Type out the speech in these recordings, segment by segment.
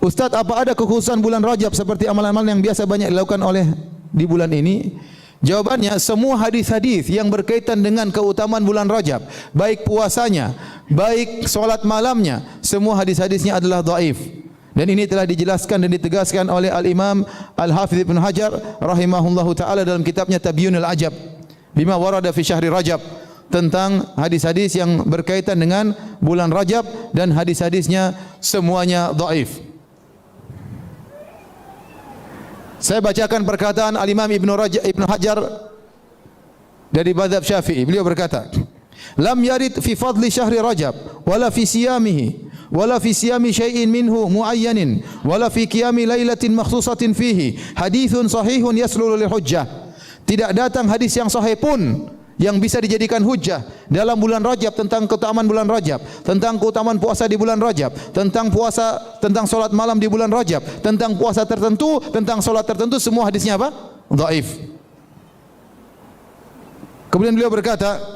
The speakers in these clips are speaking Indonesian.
Ustaz, apa ada kekhususan bulan Rajab seperti amalan-amalan yang biasa banyak dilakukan oleh di bulan ini? Jawabannya, semua hadis-hadis yang berkaitan dengan keutamaan bulan Rajab, baik puasanya, baik solat malamnya, semua hadis-hadisnya adalah dhaif. Dan ini telah dijelaskan dan ditegaskan oleh Al-Imam Al-Hafidz Ibnu Hajar rahimahullahu taala dalam kitabnya Tabyinul Ajab bima warada fi syahri Rajab, tentang hadis-hadis yang berkaitan dengan bulan Rajab, dan hadis-hadisnya semuanya dhaif. Saya bacakan perkataan Al-Imam Ibnu Hajar dari mazhab Syafi'i. Beliau berkata, "Lam yarid fi fadli syahri Rajab wala fi siyamihi wala fi siyami syai'in minhu muayyanin wala fi qiyami lailatin makhsusatin fihi haditsun sahihun yaslulu lil hujjah." Tidak datang hadis yang sahih pun yang bisa dijadikan hujjah dalam bulan Rajab tentang keutamaan bulan Rajab, tentang keutamaan puasa di bulan Rajab, tentang puasa, tentang solat malam di bulan Rajab, tentang puasa tertentu, tentang solat tertentu, semua hadisnya apa? Dhaif. Kemudian beliau berkata,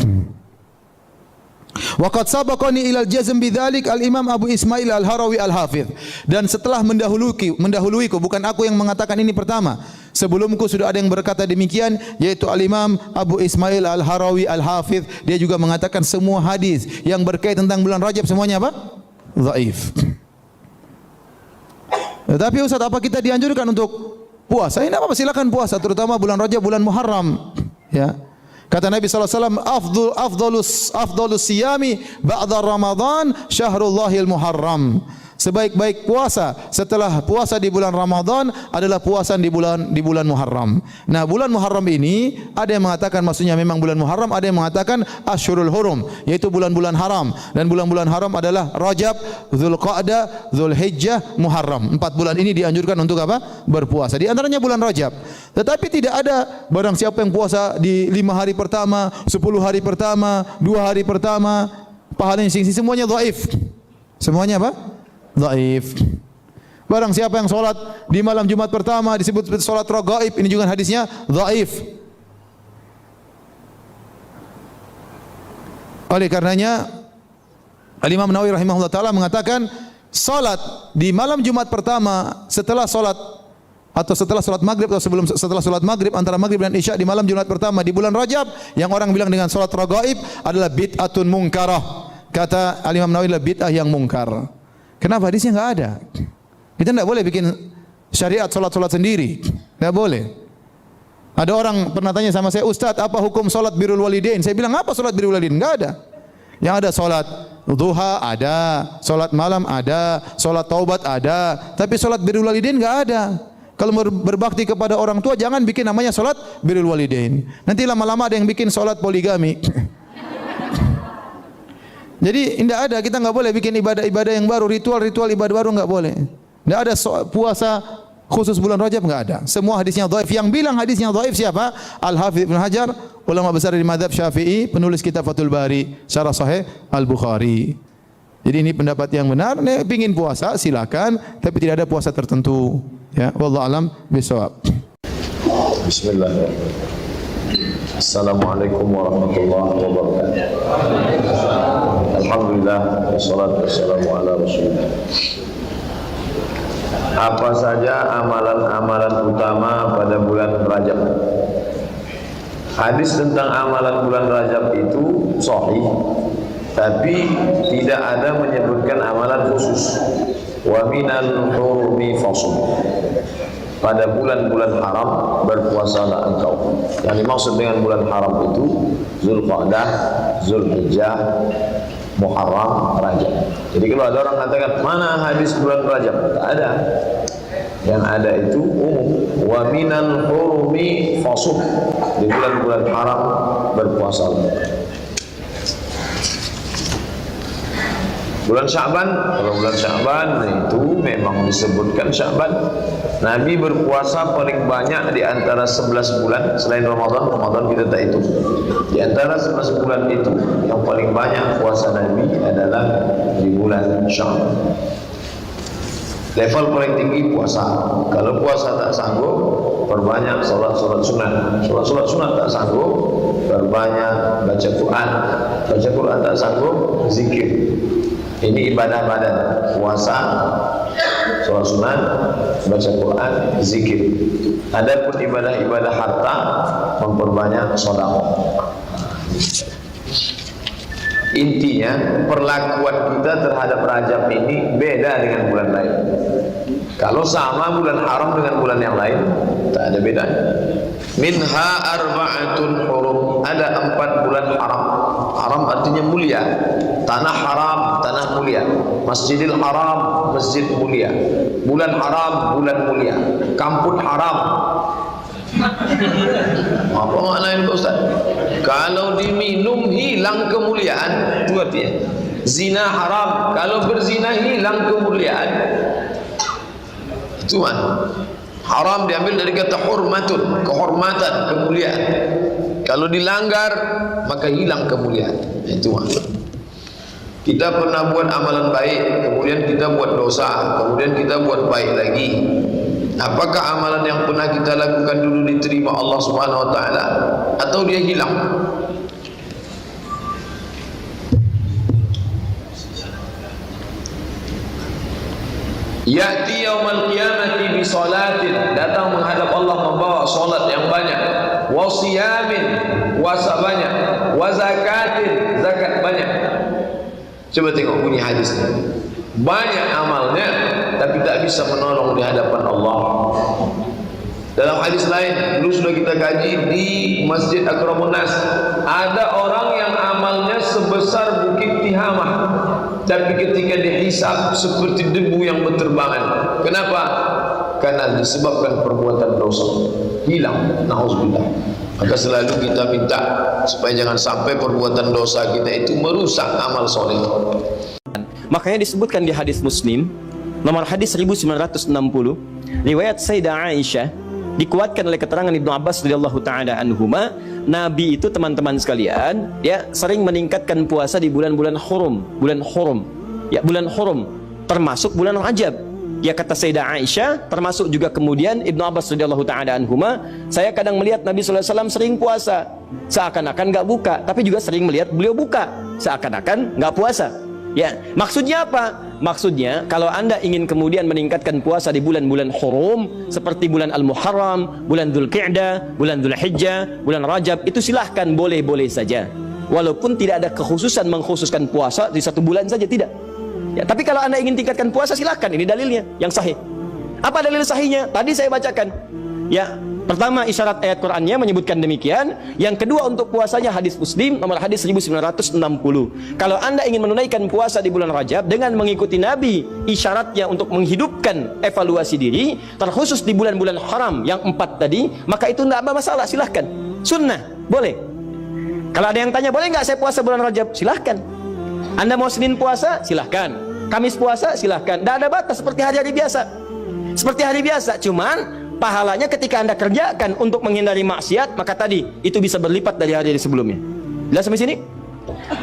waqad sabaqani ilal jazm bidzalik al-Imam Abu Ismail Al-Harawi Al-Hafidz. Dan setelah mendahuluiku, bukan aku yang mengatakan ini pertama. Sebelumku sudah ada yang berkata demikian, yaitu Al-Imam Abu Ismail Al-Harawi Al-Hafidz. Dia juga mengatakan semua hadis yang berkaitan tentang bulan Rajab semuanya apa? Dhaif. Tetapi Ustaz, apa kita dianjurkan untuk puasa? Ini apa? Silakan puasa, terutama bulan Rajab, bulan Muharram. Ya. Kata Nabi SAW, afdalus siyami ba'da Ramadan syahrullahil Muharram. Sebaik-baik puasa setelah puasa di bulan Ramadan adalah puasa di bulan Muharram. Nah, bulan Muharram ini ada yang mengatakan maksudnya memang bulan Muharram, ada yang mengatakan Asyhurul Hurum, yaitu bulan-bulan haram. Dan bulan-bulan haram adalah Rajab, Dzulqa'dah, Dzulhijjah, Muharram. 4 bulan ini dianjurkan untuk apa? Berpuasa. Di antaranya bulan Rajab. Tetapi tidak ada barang siapa yang puasa di 5 hari pertama, 10 hari pertama, 2 hari pertama, pahalanya sing semuanya dhaif. Semuanya apa? Dhaif. Barang siapa yang solat di malam Jumat pertama disebut solat raghaib, ini juga hadisnya dhaif. Oleh karenanya Al-Imam Nawawi rahimahullah taala mengatakan salat di malam Jumat pertama setelah salat atau setelah salat maghrib atau setelah salat maghrib, antara maghrib dan isya di malam Jumat pertama di bulan Rajab, yang orang bilang dengan salat raghaib adalah bid'atun munkarah. Kata Al-Imam Nawawi, adalah bid'ah yang mungkar. Kenapa? Hadisnya enggak ada. Kita tidak boleh bikin syariat salat-salat sendiri. Tidak boleh. Ada orang pernah tanya sama saya, "Ustaz, apa hukum salat birrul walidain?" Saya bilang, "Apa salat birrul walidain?" Enggak ada. Yang ada salat duha ada, salat malam ada, salat taubat ada, tapi salat birrul walidain enggak ada. Kalau berbakti kepada orang tua jangan bikin namanya salat birrul walidain. Nanti lama-lama ada yang bikin salat poligami. Jadi tidak ada, kita enggak boleh bikin ibadah-ibadah yang baru, ritual-ritual ibadah baru enggak boleh. Tidak ada puasa khusus bulan Rajab, enggak ada. Semua hadisnya dhaif. Yang bilang hadisnya dhaif siapa? Al-Hafidz Ibnu Hajar, ulama besar di mazhab Syafi'i, penulis kitab Fathul Bari, syarah Sahih Al-Bukhari. Jadi ini pendapat yang benar. Nih pengin puasa silakan, tapi tidak ada puasa tertentu. Ya, wallahu alam bisawab. Bismillahirrahmanirrahim. Assalamualaikum warahmatullahi wabarakatuh. Alhamdulillah, wassalatu wassalamu ala Rasulillah. Apa saja amalan-amalan utama pada bulan Rajab? Hadis tentang amalan bulan Rajab itu sahih, tapi tidak ada menyebutkan amalan khusus. Wa minal hurumi fasum. Pada bulan-bulan haram berpuasalah engkau. Yang dimaksud dengan bulan haram itu Dzulqa'dah, Dzulhijjah, Muharram, Rajab. Jadi kalau ada orang katakan mana hadis bulan Rajab, tak ada. Yang ada itu umum. Wa minal hurumi fasum. Di bulan-bulan haram berpuasalah. Bulan Sya'ban, kalau bulan Sya'ban itu memang disebutkan Sya'ban. Nabi berpuasa paling banyak di antara 11 bulan selain Ramadan. Ramadan kita tak hitung. Di antara 11 bulan itu yang paling banyak puasa Nabi adalah di bulan Sya'ban. Level paling tinggi puasa. Kalau puasa tak sanggup, perbanyak solat-solat sunat. Solat-solat sunat tak sanggup, perbanyak baca Quran. Baca Quran tak sanggup, zikir. Ini ibadah badan, puasa sholat sunat, baca Quran, zikir. Adapun ibadah-ibadah harta, memperbanyak sedekah. Intinya perlakuan kita terhadap Rajab ini beda dengan bulan lain. Kalau sama bulan haram dengan bulan yang lain, tak ada bedanya. Minha arba'atun hurum, ada 4 bulan haram. Haram artinya mulia. Tanah haram, tanah mulia. Masjidil haram, masjid mulia. Bulan haram, bulan mulia. Kampung haram. Apa maknanya Pak Ustaz? Kalau diminum hilang kemuliaan, itu artinya. Zina haram, kalau berzina hilang kemuliaan. Itu kan. Haram diambil dari kata hurmatun, kehormatan, kemuliaan. Kalau dilanggar maka hilang kemuliaan. Itu kan. Kita pernah buat amalan baik, kemudian kita buat dosa, kemudian kita buat baik lagi. Apakah amalan yang pernah kita lakukan dulu diterima Allah Subhanahu wa taala atau dia hilang? Ya'ti yaumal qiyamati bi salatin, datang menghadap Allah membawa salat yang banyak, wa siyamin, puasa banyak, wa zakatin, zakat banyak. Coba tengok bunyi hadisnya. Banyak amalnya tapi tak bisa menolong di hadapan Allah. Dalam hadis lain dulu sudah kita kaji di Masjid Akramun Nas, ada orang yang amalnya sebesar bukit Tihamah, tapi ketika dihisab seperti debu yang berterbangan. Kenapa? Karena disebabkan perbuatan dosa, hilang. Nauzubillah. Maka selalu kita minta supaya jangan sampai perbuatan dosa kita itu merusak amal soleh. Makanya disebutkan di hadis Muslim nomor hadis 1960, riwayat Sayyidah Aisyah, dikuatkan oleh keterangan Ibnu Abbas radhiyallahu taala anhuma, Nabi itu teman-teman sekalian ya sering meningkatkan puasa di bulan-bulan hurum, bulan hurum termasuk bulan Rajab. Ya kata Sayyidah Aisyah, termasuk juga kemudian Ibnu Abbas radhiyallahu taala anhuma, saya kadang melihat Nabi sallallahu alaihi wasallam sering puasa seakan-akan enggak buka, tapi juga sering melihat beliau buka seakan-akan enggak puasa. Ya, maksudnya apa? Maksudnya kalau Anda ingin kemudian meningkatkan puasa di bulan-bulan hurum seperti bulan Al-Muharram, bulan Dzulqa'dah, bulan Dzulhijjah, bulan Rajab, itu silahkan, boleh-boleh saja. Walaupun tidak ada kekhususan mengkhususkan puasa di satu bulan saja, tidak. Ya, tapi kalau Anda ingin tingkatkan puasa silahkan, ini dalilnya yang sahih. Apa dalil sahihnya? Tadi saya bacakan. Ya, pertama isyarat ayat Qur'annya menyebutkan demikian. Yang kedua untuk puasanya hadis Muslim nomor hadis 1960. Kalau Anda ingin menunaikan puasa di bulan Rajab dengan mengikuti Nabi, isyaratnya untuk menghidupkan evaluasi diri, terkhusus di bulan-bulan haram yang 4 tadi, maka itu tidak ada masalah, silahkan. Sunnah, boleh. Kalau ada yang tanya, boleh nggak saya puasa bulan Rajab? Silahkan. Anda mau Senin puasa? Silahkan. Kamis puasa? Silahkan. Tidak ada batas, seperti hari-hari biasa. Seperti hari biasa, cuman pahalanya ketika Anda kerjakan untuk menghindari maksiat, maka tadi itu bisa berlipat dari hari sebelumnya. Jelas sampai sini?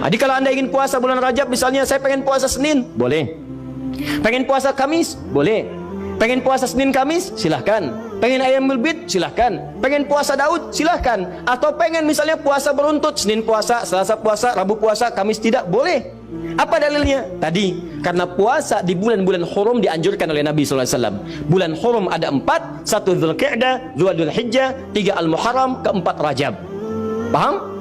Jadi kalau Anda ingin puasa bulan Rajab, misalnya saya pengen puasa Senin, boleh. Pengen puasa Kamis, boleh. Pengen puasa Senin Kamis, silahkan. Pengen Ayyamul Bid, silahkan. Pengen puasa Daud, silahkan. Atau pengen misalnya puasa beruntut, Senin puasa, Selasa puasa, Rabu puasa, Kamis tidak, boleh. Apa dalilnya? Tadi, karena puasa di bulan-bulan hurum dianjurkan oleh Nabi SAW. Bulan hurum ada 4, 1 Dzulqa'dah, 2 Dzulhijjah, 3 Al-Muharram, 4 Rajab. Paham?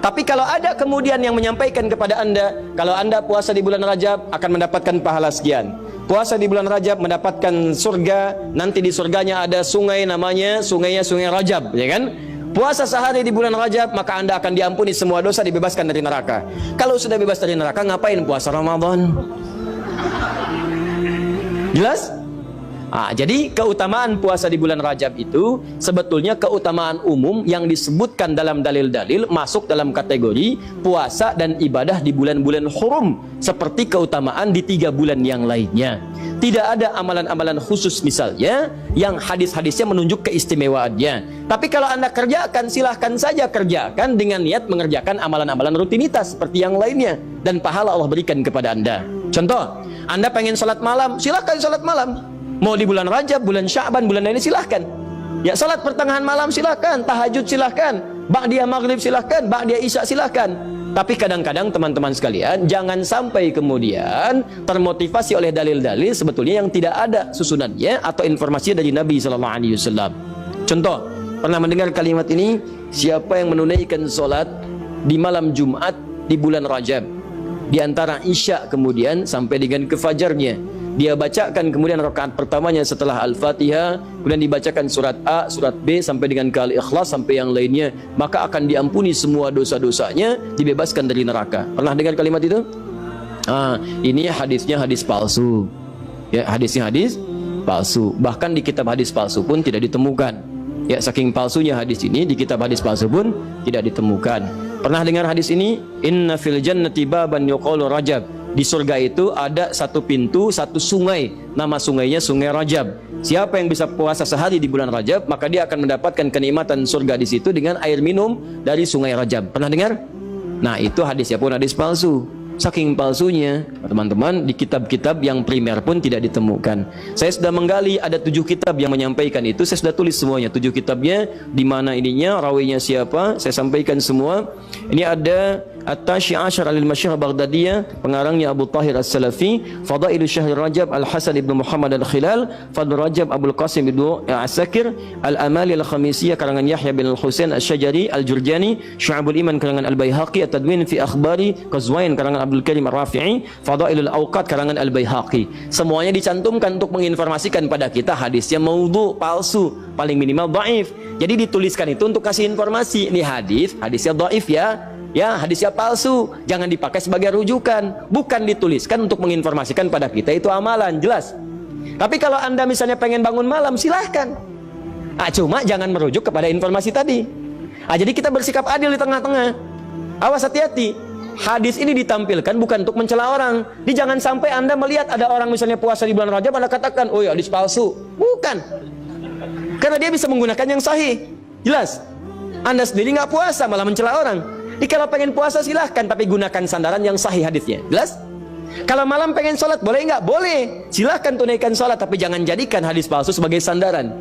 Tapi kalau ada kemudian yang menyampaikan kepada Anda, kalau Anda puasa di bulan Rajab akan mendapatkan pahala sekian, puasa di bulan Rajab mendapatkan surga, nanti di surganya ada sungai, namanya sungainya Sungai Rajab, ya kan? Puasa sehari di bulan Rajab maka Anda akan diampuni semua dosa, dibebaskan dari neraka. Kalau sudah bebas dari neraka, ngapain puasa Ramadan? Jelas? Jadi keutamaan puasa di bulan Rajab itu sebetulnya keutamaan umum yang disebutkan dalam dalil-dalil masuk dalam kategori puasa dan ibadah di bulan-bulan hurum, seperti keutamaan di 3 bulan yang lainnya. Tidak ada amalan-amalan khusus misalnya yang hadis-hadisnya menunjuk keistimewaannya. Tapi kalau Anda kerjakan, silahkan saja kerjakan dengan niat mengerjakan amalan-amalan rutinitas seperti yang lainnya, dan pahala Allah berikan kepada Anda. Contoh, Anda pengen salat malam, silahkan salat malam. Mau di bulan Rajab, bulan Sya'ban, bulan lainnya silahkan. Ya, salat pertengahan malam silahkan, tahajud silahkan, ba'diyah maghrib silahkan, ba'diyah isya silahkan. Tapi kadang-kadang teman-teman sekalian, jangan sampai kemudian termotivasi oleh dalil-dalil sebetulnya yang tidak ada susunannya atau informasi dari Nabi SAW. Contoh, pernah mendengar kalimat ini? Siapa yang menunaikan solat di malam Jumat di bulan Rajab, di antara Isya kemudian sampai dengan ke fajarnya, dia bacakan kemudian rakaat pertamanya setelah Al-Fatihah, kemudian dibacakan surat A, surat B sampai dengan ke Al-Ikhlas sampai yang lainnya, maka akan diampuni semua dosa-dosanya, dibebaskan dari neraka. Pernah dengar kalimat itu? Ini hadisnya hadis palsu. Ya, hadisnya hadis palsu. Bahkan di kitab hadis palsu pun tidak ditemukan. Ya, saking palsunya hadis ini, di kitab hadis palsu pun tidak ditemukan. Pernah dengar hadis ini? Inna fil jannati baban yuqalu Rajab. Di surga itu ada satu pintu, satu sungai. Nama sungainya Sungai Rajab. Siapa yang bisa puasa sehari di bulan Rajab, maka dia akan mendapatkan kenikmatan surga di situ dengan air minum dari Sungai Rajab. Pernah dengar? Nah, itu hadisnya pun hadis palsu. Saking palsunya, teman-teman, di kitab-kitab yang primer pun tidak ditemukan. Saya sudah menggali, ada 7 kitab yang menyampaikan itu. Saya sudah tulis semuanya, 7 kitabnya, di mana ininya, rawinya siapa, saya sampaikan semua. Ini ada At-Tashi' Ashar al-Masyhur Baghdadiyah, pengarangnya Abu Tahir As-Salafi, Fadailu Syahr Rajab Al-Hasan ibn Muhammad Al-Khilal, Fadl Rajab Abul Qasim ibn Asakir, Al-Amali Al-Khamisiyah karangan Yahya bin Al-Husain Al-Syajari Al-Jurjani, Syu'abul Iman karangan Al-Baihaqi, At-Tadwin fi Akhbari Qazwain karangan Abdul Karim Ar-Rafi'i, Fadailul Awqat karangan Al-Baihaqi. Semuanya dicantumkan untuk menginformasikan pada kita hadisnya maudhu, palsu, paling minimal dhaif. Jadi dituliskan itu untuk kasih informasi, ini hadisnya dhaif ya, hadisnya palsu, jangan dipakai sebagai rujukan. Bukan dituliskan untuk menginformasikan pada kita itu amalan, jelas. Tapi kalau Anda misalnya pengen bangun malam, silahkan. Cuma jangan merujuk kepada informasi tadi. Jadi kita bersikap adil di tengah-tengah. Awas, hati-hati. Hadis ini ditampilkan bukan untuk mencela orang. Jadi jangan sampai Anda melihat ada orang misalnya puasa di bulan Rajab, Anda katakan, oh ya hadis palsu. Bukan. Karena dia bisa menggunakan yang sahih. Jelas. Anda sendiri nggak puasa malah mencela orang. Jadi kalau pengen puasa silahkan, tapi gunakan sandaran yang sahih hadisnya. Jelas? Kalau malam pengen sholat boleh nggak? Boleh. Silahkan tunaikan sholat, tapi jangan jadikan hadis palsu sebagai sandaran.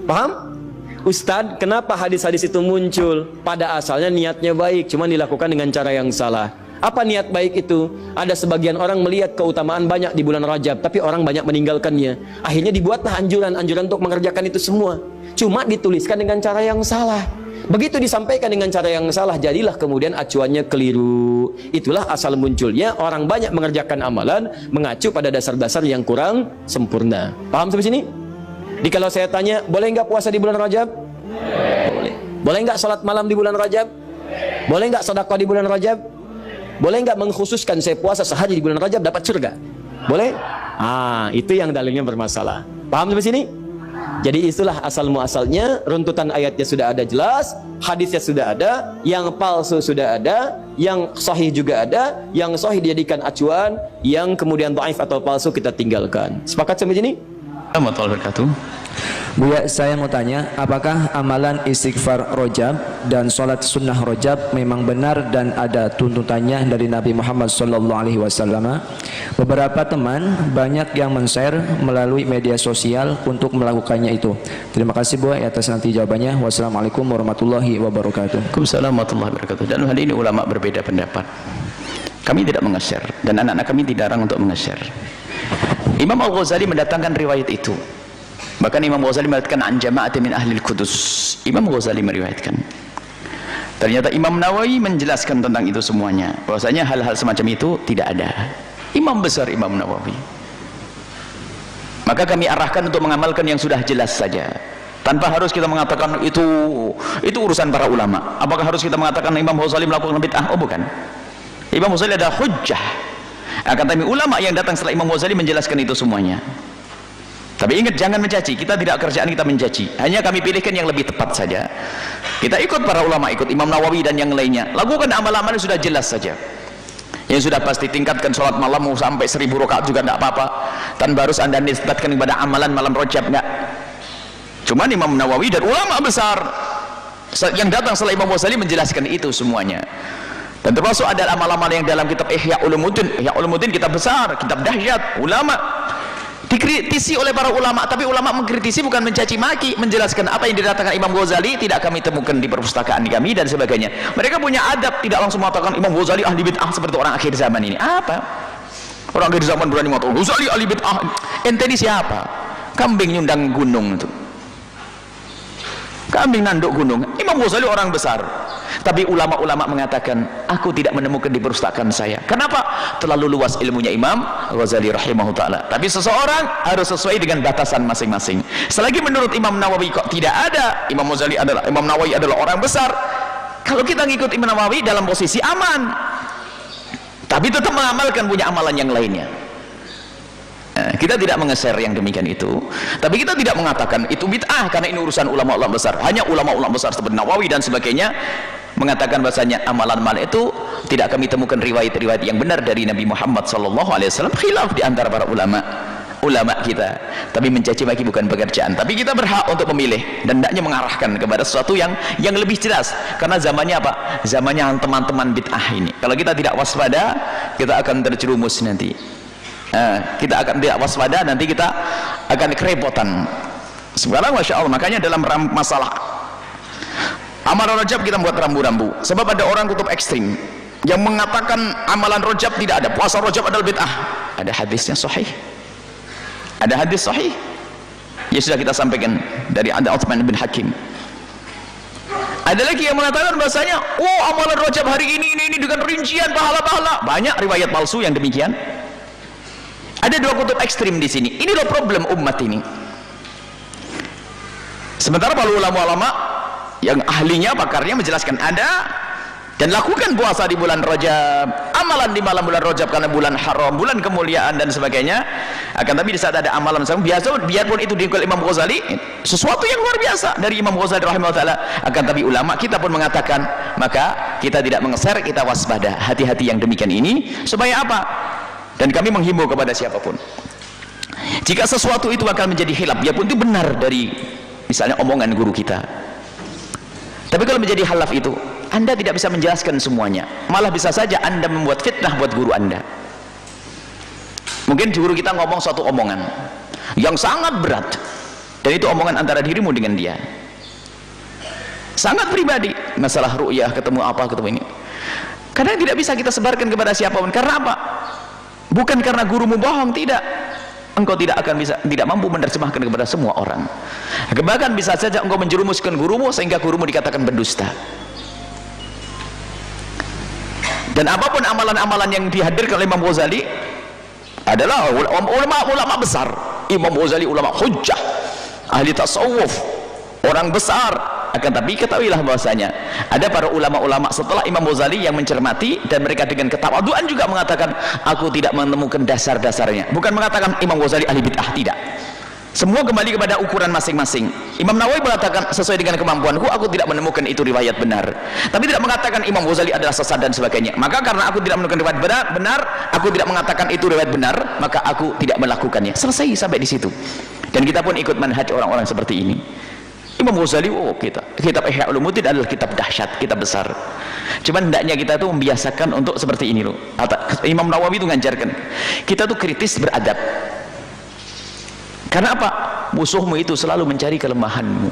Paham? Ustadz, kenapa hadis-hadis itu muncul? Pada asalnya niatnya baik, cuma dilakukan dengan cara yang salah. Apa niat baik itu? Ada sebagian orang melihat keutamaan banyak di bulan Rajab, tapi orang banyak meninggalkannya. Akhirnya dibuatlah anjuran-anjuran untuk mengerjakan itu semua. Cuma dituliskan dengan cara yang salah. Begitu disampaikan dengan cara yang salah, jadilah kemudian acuannya keliru. Itulah asal munculnya orang banyak mengerjakan amalan mengacu pada dasar-dasar yang kurang sempurna. Paham sampai sini? Jadi kalau saya tanya, boleh nggak puasa di bulan Rajab? Boleh. Boleh nggak sholat malam di bulan Rajab? Boleh nggak sedekah di bulan Rajab? Boleh nggak mengkhususkan saya puasa sehari di bulan Rajab dapat surga? Boleh? Itu yang dalilnya bermasalah. Paham sampai sini? Jadi itulah asal muasalnya. Runtutan ayatnya sudah ada jelas, hadisnya sudah ada, yang palsu sudah ada, yang sahih juga ada. Yang sahih dijadikan acuan, yang kemudian dhaif atau palsu kita tinggalkan. Sepakat sampai sini? Assalamualaikum warahmatullahi wabarakatuh. Buya, saya mau tanya, apakah amalan istighfar Rajab dan sholat sunnah Rajab memang benar dan ada tuntutannya dari Nabi Muhammad SAW? Beberapa teman banyak yang men-share melalui media sosial untuk melakukannya itu. Terima kasih Buya atas nanti jawabannya. Wassalamualaikum warahmatullahi wabarakatuh. Waalaikumsalam warahmatullahi wabarakatuh. Dan hal ini ulama berbeda pendapat. Kami tidak menge-share dan anak-anak kami dilarang untuk menge-share. Imam Al-Ghazali mendatangkan riwayat itu. Bahkan Imam Ghazali meriwayatkan an jama'atin min ahli al-Qudus. Imam Ghazali meriwayatkan. Ternyata Imam Nawawi menjelaskan tentang itu semuanya. Bahwasanya hal-hal semacam itu tidak ada. Imam besar Imam Nawawi. Maka kami arahkan untuk mengamalkan yang sudah jelas saja. Tanpa harus kita mengatakan itu urusan para ulama. Apakah harus kita mengatakan Imam Ghazali melakukan bid'ah? Oh bukan. Imam Ghazali ada hujjah. Akan tapi ulama yang datang setelah Imam Ghazali menjelaskan itu semuanya. Tapi ingat, jangan mencaci. Kita tidak kerjaan kita mencaci. Hanya kami pilihkan yang lebih tepat saja. Kita ikut para ulama, ikut Imam Nawawi dan yang lainnya. Lakukan amal-amal yang sudah jelas saja. Yang sudah pasti, tingkatkan sholat malam mau sampai 1000 rakaat juga tidak apa-apa. Tanpa harus Anda nisbatkan kepada amalan malam Rajab, enggak. Cuma Imam Nawawi dan ulama besar yang datang setelah Imam Ghazali menjelaskan itu semuanya. Dan termasuk ada amal-amal yang dalam kitab Ihya Ulumuddin. Ihya Ulumuddin kitab besar, kitab dahsyat, ulama dikritisi oleh para ulama, tapi ulama mengkritisi bukan mencaci maki, menjelaskan apa yang dikatakan Imam Ghazali tidak kami temukan di perpustakaan kami dan sebagainya. Mereka punya adab, tidak langsung mengatakan Imam Ghazali ahli bid'ah seperti orang akhir zaman ini. Apa? Orang akhir zaman berani mengatakan Ghazali ahli bid'ah. Ente ini siapa? Kambing nyundang gunung itu. Kambing nanduk gunung. Imam Ghazali orang besar. Tapi ulama-ulama mengatakan aku tidak menemukan di perpustakaan saya. Kenapa? Terlalu luas ilmunya Imam Ghazali rahimahullah ta'ala. Tapi seseorang harus sesuai dengan batasan masing-masing. Selagi menurut Imam Nawawi kok tidak ada, Imam Nawawi adalah orang besar, kalau kita ngikut Imam Nawawi dalam posisi aman, tapi tetap mengamalkan punya amalan yang lainnya. Kita tidak mengeser yang demikian itu, tapi kita tidak mengatakan itu bid'ah karena ini urusan ulama-ulama besar. Hanya ulama-ulama besar seperti Nawawi dan sebagainya mengatakan bahasanya amalan-amalan itu tidak kami temukan riwayat-riwayat yang benar dari Nabi Muhammad SAW. Khilaf di antara para ulama kita. Tapi mencaci maki bukan pekerjaan, tapi kita berhak untuk memilih dan hendaknya mengarahkan kepada sesuatu yang lebih jelas. Karena zamannya apa? Zamannya teman-teman bid'ah ini. Kalau kita tidak waspada, kita akan terjerumus nanti. Kita akan tidak waspada, nanti kita akan kerepotan. Sekarang Masya Allah, makanya dalam masalah amalan Rajab kita buat rambu-rambu. Sebab ada orang kutub ekstrim yang mengatakan amalan Rajab tidak ada, puasa Rajab adalah bid'ah. Ada hadisnya sahih, ada hadis sahih ya sudah kita sampaikan dari ada Utsman bin Hakim. Ada lagi yang mengatakan bahasanya amalan Rajab hari ini dengan rincian pahala-pahala. Banyak riwayat palsu yang demikian. Ada dua kutub ekstrim di sini. Ini loh problem umat ini. Sementara para ulama-ulama yang ahlinya, pakarnya menjelaskan ada dan lakukan puasa di bulan Rajab, amalan di malam bulan Rajab karena bulan haram, bulan kemuliaan dan sebagainya. Akan tapi di saat ada amalan biasa, biarpun itu diikut Imam Ghazali, sesuatu yang luar biasa dari Imam Ghazali rahimahullah taala. Akan tapi ulama kita pun mengatakan, maka kita tidak mengeser, kita waspada, hati-hati yang demikian ini. Supaya apa? Dan kami menghimbau kepada siapapun, jika sesuatu itu bakal menjadi khilaf, biarpun itu benar dari misalnya omongan guru kita, tapi kalau menjadi halaf itu Anda tidak bisa menjelaskan semuanya, malah bisa saja Anda membuat fitnah buat guru Anda. Mungkin guru kita ngomong suatu omongan yang sangat berat, dan itu omongan antara dirimu dengan dia, sangat pribadi, masalah ru'yah, ketemu apa, ketemu ini. Karena tidak bisa kita sebarkan kepada siapapun. Karena apa? Bukan karena gurumu bohong, tidak. Engkau tidak mampu menerjemahkan kepada semua orang. Bahkan bisa saja engkau menjerumuskan gurumu sehingga gurumu dikatakan pendusta. Dan apapun amalan-amalan yang dihadirkan oleh Imam Ghazali adalah ulama besar. Imam Ghazali ulama hujjah, ahli tasawuf, orang besar. Akan tapi ketahuilah bahwasanya ada para ulama-ulama setelah Imam Ghazali yang mencermati dan mereka dengan ketawaduan juga mengatakan aku tidak menemukan dasar-dasarnya. Bukan mengatakan Imam Ghazali ahli bid'ah, tidak. Semua kembali kepada ukuran masing-masing. Imam Nawawi mengatakan sesuai dengan kemampuanku aku tidak menemukan itu riwayat benar. Tapi tidak mengatakan Imam Ghazali adalah sesat dan sebagainya. Maka karena aku tidak menemukan riwayat benar, aku tidak mengatakan itu riwayat benar, maka aku tidak melakukannya. Selesai sampai di situ. Dan kita pun ikut manhaj orang-orang seperti ini. Imam Ghazali, kitab Ihya Ulumuddin adalah kitab dahsyat, kitab besar. Cuman hendaknya kita tuh membiasakan untuk seperti ini loh. Imam Nawawi itu ngajarkan kita tuh kritis beradab. Karena apa? Musuhmu itu selalu mencari kelemahanmu.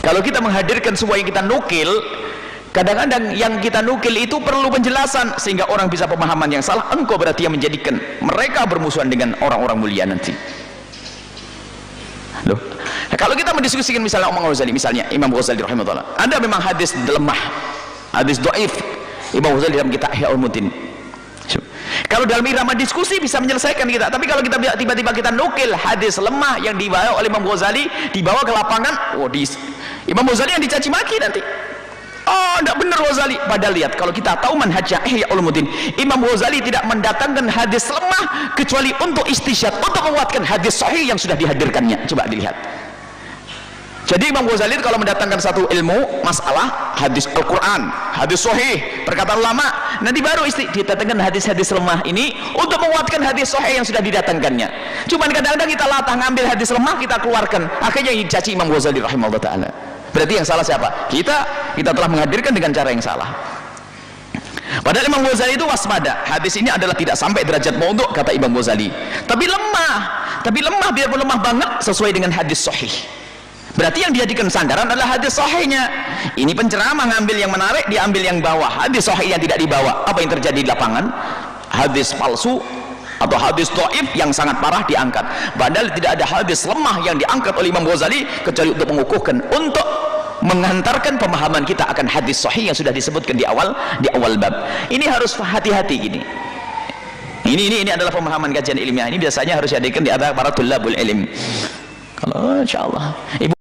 Kalau kita menghadirkan semua yang kita nukil, kadang-kadang yang kita nukil itu perlu penjelasan sehingga orang bisa pemahaman yang salah. Engkau berarti yang menjadikan mereka bermusuhan dengan orang-orang mulia nanti. Loh, kalau kita mendiskusikan misalnya Imam Ghazali, misalnya Imam Ghazali rahimahullah, ada memang hadis lemah, hadis dhaif Imam Ghazali dalam kitab Ihya Ulumuddin. Kalau dalam irama diskusi bisa menyelesaikan kita, tapi kalau kita tiba-tiba kita nukil hadis lemah yang dibawa oleh Imam Ghazali, dibawa ke lapangan, Imam Ghazali yang dicaci maki nanti. Oh, tidak benar Ghazali. Padahal lihat, kalau kita tahu manhajnya Ihya Ulumuddin, Imam Ghazali tidak mendatangkan hadis lemah kecuali untuk istisyad, untuk menguatkan hadis sahih yang sudah dihadirkannya. Coba dilihat. Jadi Imam Ghazali kalau mendatangkan satu ilmu masalah hadis Al-Quran, hadis sahih, perkataan ulama, nanti baru didatangkan hadis-hadis lemah ini untuk menguatkan hadis sahih yang sudah didatangkannya. Cuman kadang-kadang kita latah ngambil hadis lemah, kita keluarkan, akhirnya yang dicaci Imam Ghazali rahimahullah ta'ala. Berarti yang salah siapa? Kita telah menghadirkan dengan cara yang salah. Padahal Imam Ghazali itu waspada, hadis ini adalah tidak sampai derajat maudhu kata Imam Ghazali, tapi lemah biarpun lemah banget sesuai dengan hadis sahih. Berarti yang dijadikan sandaran adalah hadis sahihnya. Ini penceramah ngambil yang menarik, diambil yang bawah, hadis sahih yang tidak dibawa. Apa yang terjadi di lapangan? Hadis palsu atau hadis dhaif yang sangat parah diangkat, padahal tidak ada hadis lemah yang diangkat oleh Imam Ghazali kecuali untuk mengukuhkan, untuk menghantarkan pemahaman kita akan hadis sahih yang sudah disebutkan di awal bab. Ini harus hati-hati gini. Ini adalah pemahaman kajian ilmiah. Ini biasanya harus dihadirkan di antara para tulabul ilm. Kalau insyaallah Ibu